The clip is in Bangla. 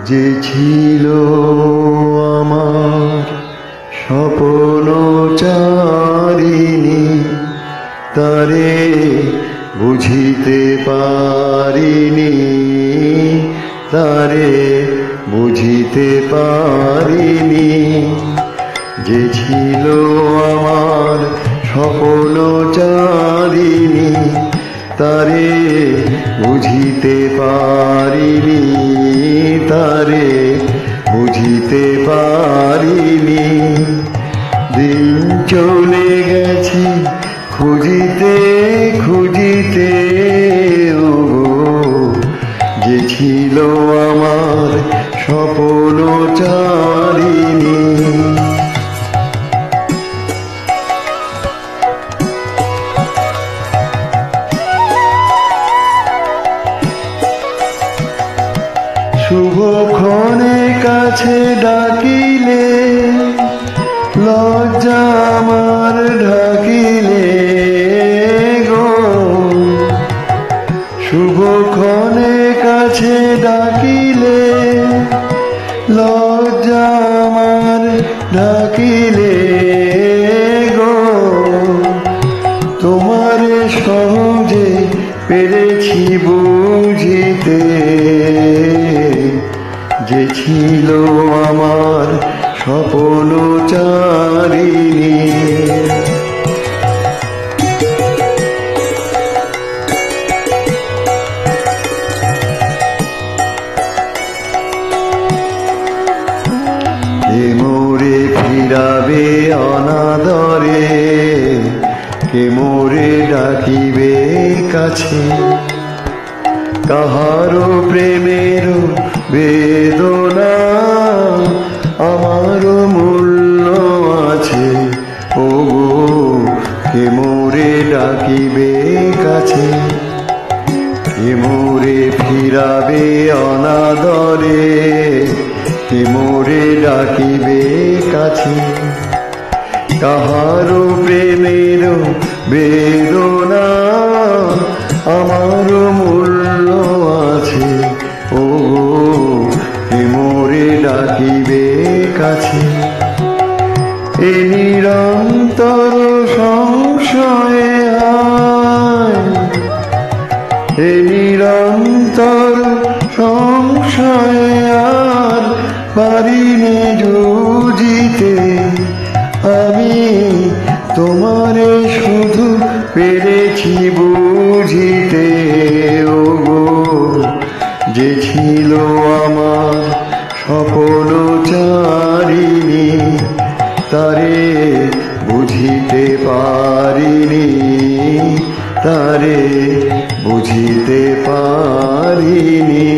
যে ছিল আমার স্বপ্নচারিণী, তারে বুঝিতে পারিনি, তারে বুঝিতে পারিনি। যে ছিল আমার স্বপ্নচারিণী, তারে বুঝিতে পারিনি, তারে বুঝিতে পারিনি। দিন চলে গেছে খুঁজিতে খুঁজিতে, যে ছিল আমার স্বপ্নচারিণী। শুভক্ষণে কাছে ডাকিলে, লজ্জা আমার ঢাকিলে গো। শুভক্ষণে কাছে ডাকিলে, লজ্জা আমার ঢাকিলে গো। তোমারে সহজে পেরেছি বুঝিতে, যে ছিল আমার স্বপ্নচারিণী। কে মোরে ফিরাবে অনাদরে, কে মোরে ডাকিবে কাছে। কাহারো প্রেমের বেদনা আমারও মূল্য আছে, ও গো কে মোরে ডাকিবে কাছে। কে মোরে ফিরাবে অনাদরে, কে মোরে ডাকিবে কাছে। কাহারো প্রেমের বেদনা আমারও মূল্য আছে, ও কে মোরে ডাকিবে কাছে। এ নিরন্তর সংশয়ে হায়, এ নিরন্তর সংশয়ে আর পারিনি জুজিতে। আমি তোমারে শুধু পেরেছি বুঝিতে, ও গো যে ছিল আমার স্বপ্নচারিণী, তারে বুঝিতে পারিনি, তারে বুঝিতে পারিনি।